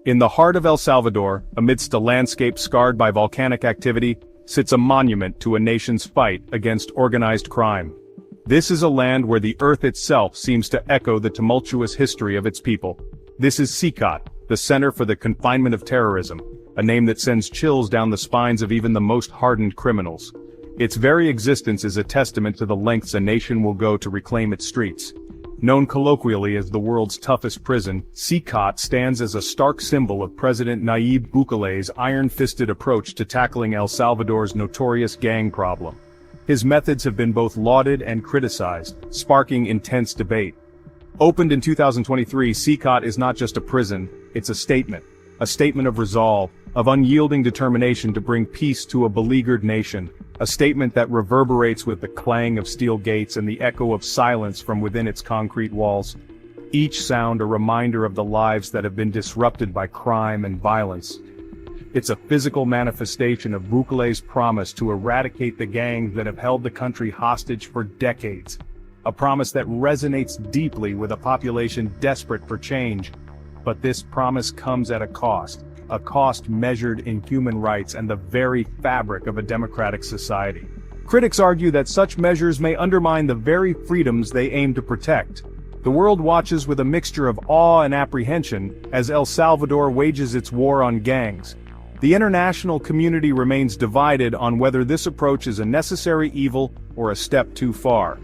In the heart of El Salvador, amidst a landscape scarred by volcanic activity, sits a monument to a nation's fight against organized crime. This is a land where the earth itself seems to echo the tumultuous history of its people. This is CECOT, the Center for the Confinement of Terrorism, a name that sends chills down the spines of even the most hardened criminals. Its very existence is a testament to the lengths a nation will go to reclaim its streets. Known colloquially as the world's toughest prison, CECOT stands as a stark symbol of President Nayib Bukele's iron-fisted approach to tackling El Salvador's notorious gang problem. His methods have been both lauded and criticized, sparking intense debate. Opened in 2023, CECOT is not just a prison, it's a statement of resolve, of unyielding determination to bring peace to a beleaguered nation, a statement that reverberates with the clang of steel gates and the echo of silence from within its concrete walls. Each sound a reminder of the lives that have been disrupted by crime and violence. It's a physical manifestation of Bukele's promise to eradicate the gangs that have held the country hostage for decades. A promise that resonates deeply with a population desperate for change. But this promise comes at a cost measured in human rights and the very fabric of a democratic society. Critics argue that such measures may undermine the very freedoms they aim to protect. The world watches with a mixture of awe and apprehension as El Salvador wages its war on gangs. The international community remains divided on whether this approach is a necessary evil or a step too far.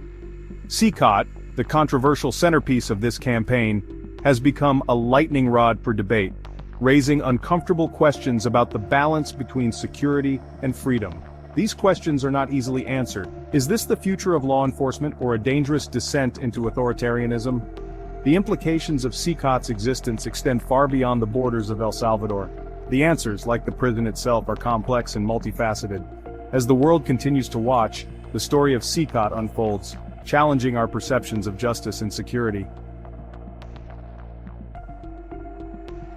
CECOT, the controversial centerpiece of this campaign, has become a lightning rod for debate, raising uncomfortable questions about the balance between security and freedom. These questions are not easily answered. Is this the future of law enforcement or a dangerous descent into authoritarianism? The implications of CECOT's existence extend far beyond the borders of El Salvador. The answers, like the prison itself, are complex and multifaceted. As the world continues to watch, the story of CECOT unfolds, challenging our perceptions of justice and security.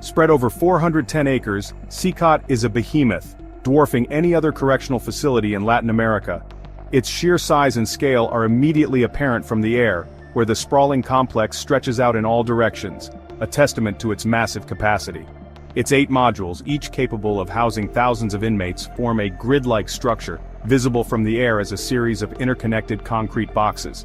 Spread over 410 acres, CECOT is a behemoth, dwarfing any other correctional facility in Latin America. Its sheer size and scale are immediately apparent from the air, where the sprawling complex stretches out in all directions, a testament to its massive capacity. Its 8 modules, each capable of housing thousands of inmates, form a grid-like structure, visible from the air as a series of interconnected concrete boxes.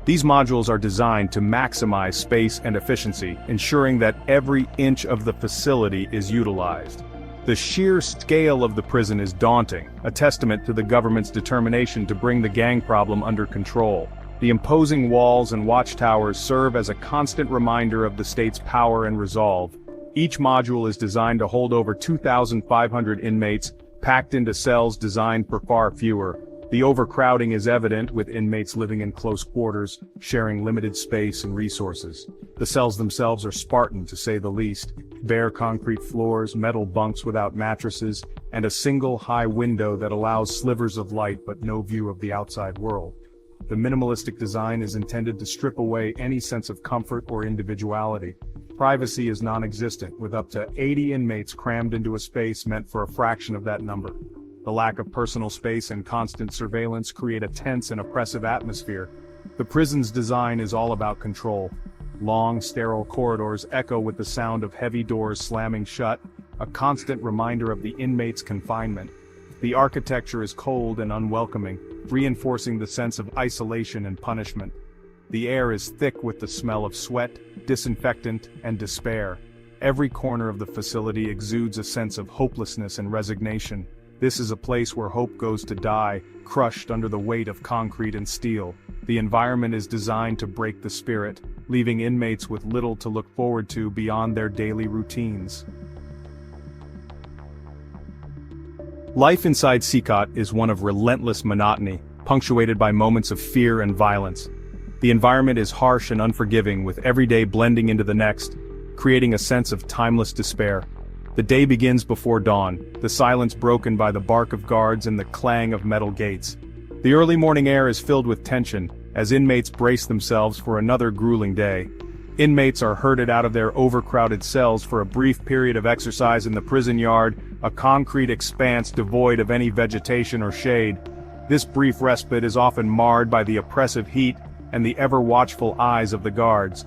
These modules are designed to maximize space and efficiency, ensuring that every inch of the facility is utilized. The sheer scale of the prison is daunting, a testament to the government's determination to bring the gang problem under control. The imposing walls and watchtowers serve as a constant reminder of the state's power and resolve. Each module is designed to hold over 2,500 inmates, packed into cells designed for far fewer. The overcrowding is evident, with inmates living in close quarters, sharing limited space and resources. The cells themselves are Spartan, to say the least. Bare concrete floors, metal bunks without mattresses, and a single high window that allows slivers of light but no view of the outside world. The minimalistic design is intended to strip away any sense of comfort or individuality. Privacy is non-existent, with up to 80 inmates crammed into a space meant for a fraction of that number. The lack of personal space and constant surveillance create a tense and oppressive atmosphere. The prison's design is all about control. Long, sterile corridors echo with the sound of heavy doors slamming shut, a constant reminder of the inmate's confinement. The architecture is cold and unwelcoming, reinforcing the sense of isolation and punishment. The air is thick with the smell of sweat, disinfectant, and despair. Every corner of the facility exudes a sense of hopelessness and resignation. This is a place where hope goes to die, crushed under the weight of concrete and steel. The environment is designed to break the spirit, leaving inmates with little to look forward to beyond their daily routines. Life inside CECOT is one of relentless monotony, punctuated by moments of fear and violence. The environment is harsh and unforgiving, with every day blending into the next, creating a sense of timeless despair. The day begins before dawn, the silence broken by the bark of guards and the clang of metal gates. The early morning air is filled with tension, as inmates brace themselves for another grueling day. Inmates are herded out of their overcrowded cells for a brief period of exercise in the prison yard, a concrete expanse devoid of any vegetation or shade. This brief respite is often marred by the oppressive heat and the ever-watchful eyes of the guards.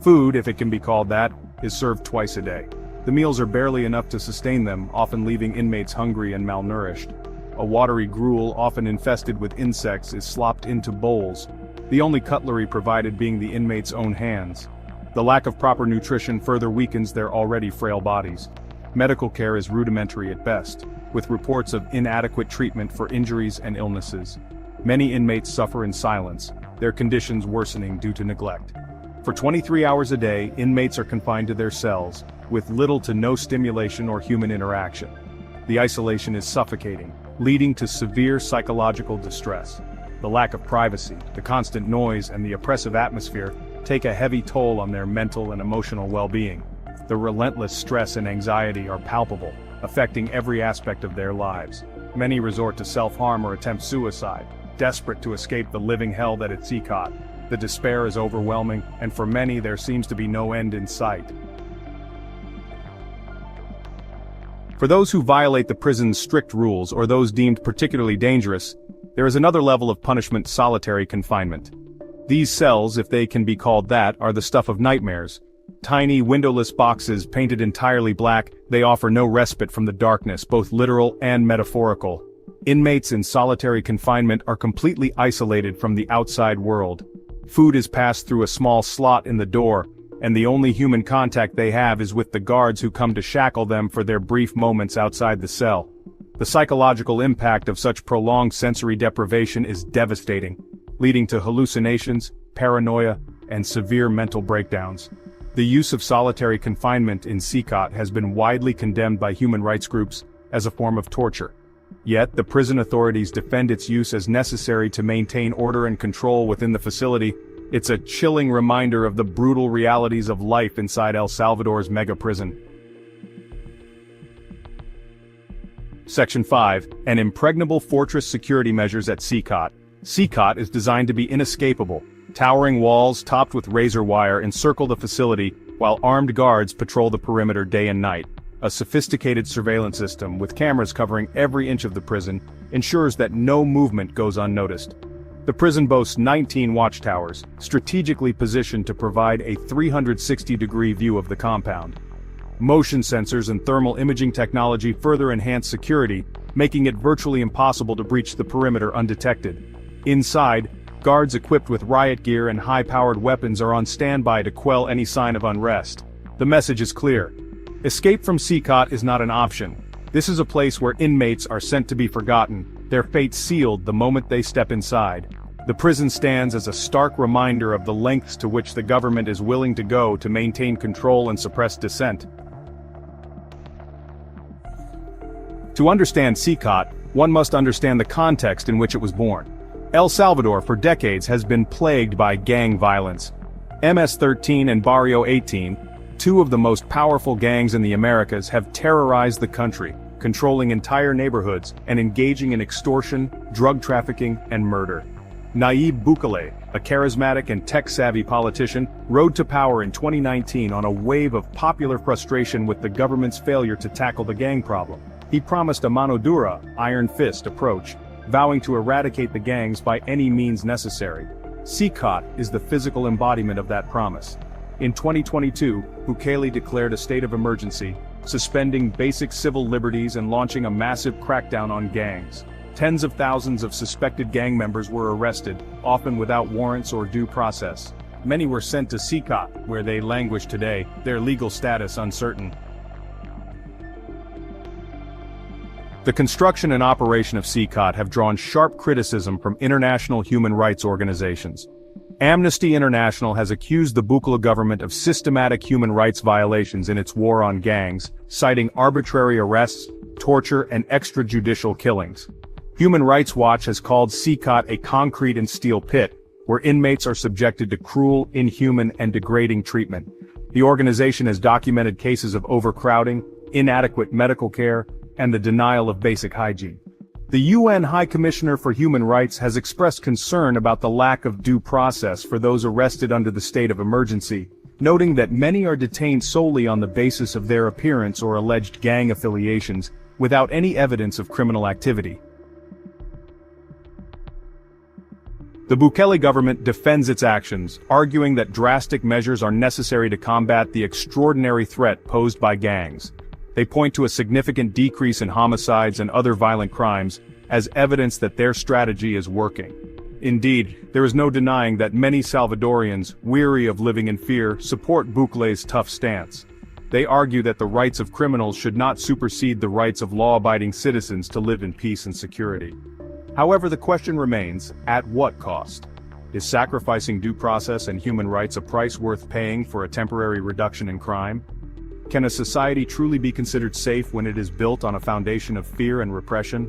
Food, if it can be called that, is served twice a day. The meals are barely enough to sustain them, often leaving inmates hungry and malnourished. A watery gruel, often infested with insects, is slopped into bowls, the only cutlery provided being the inmates' own hands. The lack of proper nutrition further weakens their already frail bodies. Medical care is rudimentary at best, with reports of inadequate treatment for injuries and illnesses. Many inmates suffer in silence, their conditions worsening due to neglect. For 23 hours a day, inmates are confined to their cells, with little to no stimulation or human interaction. The isolation is suffocating, leading to severe psychological distress. The lack of privacy, the constant noise, and the oppressive atmosphere take a heavy toll on their mental and emotional well-being. The relentless stress and anxiety are palpable, affecting every aspect of their lives. Many resort to self-harm or attempt suicide, desperate to escape the living hell that is CECOT. The despair is overwhelming, and for many there seems to be no end in sight. For those who violate the prison's strict rules or those deemed particularly dangerous, there is another level of punishment: solitary confinement. These cells, if they can be called that, are the stuff of nightmares. Tiny, windowless boxes painted entirely black, they offer no respite from the darkness, both literal and metaphorical. Inmates in solitary confinement are completely isolated from the outside world. Food is passed through a small slot in the door, and the only human contact they have is with the guards who come to shackle them for their brief moments outside the cell. The psychological impact of such prolonged sensory deprivation is devastating, leading to hallucinations, paranoia, and severe mental breakdowns. The use of solitary confinement in CECOT has been widely condemned by human rights groups as a form of torture. Yet, the prison authorities defend its use as necessary to maintain order and control within the facility. It's a chilling reminder of the brutal realities of life inside El Salvador's mega-prison. Section 5. An impregnable fortress security measures at CECOT. CECOT is designed to be inescapable. Towering walls topped with razor wire encircle the facility, while armed guards patrol the perimeter day and night. A sophisticated surveillance system, with cameras covering every inch of the prison, ensures that no movement goes unnoticed. The prison boasts 19 watchtowers, strategically positioned to provide a 360-degree view of the compound. Motion sensors and thermal imaging technology further enhance security, making it virtually impossible to breach the perimeter undetected. Inside, guards equipped with riot gear and high-powered weapons are on standby to quell any sign of unrest. The message is clear. Escape from CECOT is not an option. This is a place where inmates are sent to be forgotten, their fate sealed the moment they step inside. The prison stands as a stark reminder of the lengths to which the government is willing to go to maintain control and suppress dissent. To understand CECOT, one must understand the context in which it was born. El Salvador for decades has been plagued by gang violence. MS-13 and Barrio 18, two of the most powerful gangs in the Americas, have terrorized the country, controlling entire neighborhoods and engaging in extortion, drug trafficking, and murder. Nayib Bukele, a charismatic and tech-savvy politician, rode to power in 2019 on a wave of popular frustration with the government's failure to tackle the gang problem. He promised a mano dura, iron fist approach, vowing to eradicate the gangs by any means necessary. CECOT is the physical embodiment of that promise. In 2022, Bukele declared a state of emergency, suspending basic civil liberties and launching a massive crackdown on gangs. Tens of thousands of suspected gang members were arrested, often without warrants or due process. Many were sent to CECOT, where they languish today, their legal status uncertain. The construction and operation of CECOT have drawn sharp criticism from international human rights organizations. Amnesty International has accused the Bukele government of systematic human rights violations in its war on gangs, citing arbitrary arrests, torture, and extrajudicial killings. Human Rights Watch has called CECOT a concrete and steel pit, where inmates are subjected to cruel, inhuman, and degrading treatment. The organization has documented cases of overcrowding, inadequate medical care, and the denial of basic hygiene. The UN High Commissioner for Human Rights has expressed concern about the lack of due process for those arrested under the state of emergency, noting that many are detained solely on the basis of their appearance or alleged gang affiliations, without any evidence of criminal activity. The Bukele government defends its actions, arguing that drastic measures are necessary to combat the extraordinary threat posed by gangs. They point to a significant decrease in homicides and other violent crimes as evidence that their strategy is working. Indeed, there is no denying that many Salvadorians, weary of living in fear, support Bukele's tough stance. They argue that the rights of criminals should not supersede the rights of law-abiding citizens to live in peace and security. However, the question remains, at what cost? Is sacrificing due process and human rights a price worth paying for a temporary reduction in crime? Can a society truly be considered safe when it is built on a foundation of fear and repression?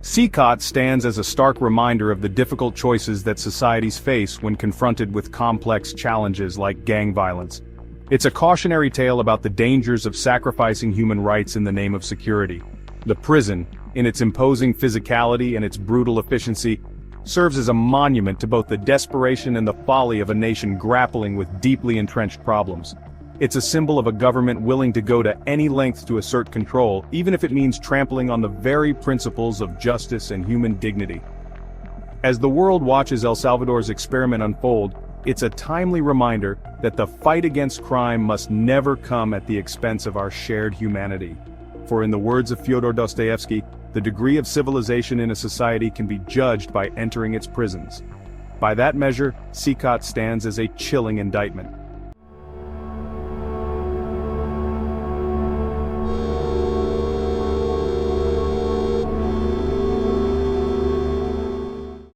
CECOT stands as a stark reminder of the difficult choices that societies face when confronted with complex challenges like gang violence. It's a cautionary tale about the dangers of sacrificing human rights in the name of security. The prison, in its imposing physicality and its brutal efficiency, serves as a monument to both the desperation and the folly of a nation grappling with deeply entrenched problems. It's a symbol of a government willing to go to any length to assert control, even if it means trampling on the very principles of justice and human dignity. As the world watches El Salvador's experiment unfold, it's a timely reminder that the fight against crime must never come at the expense of our shared humanity. For in the words of Fyodor Dostoevsky, the degree of civilization in a society can be judged by entering its prisons. By that measure, CECOT stands as a chilling indictment.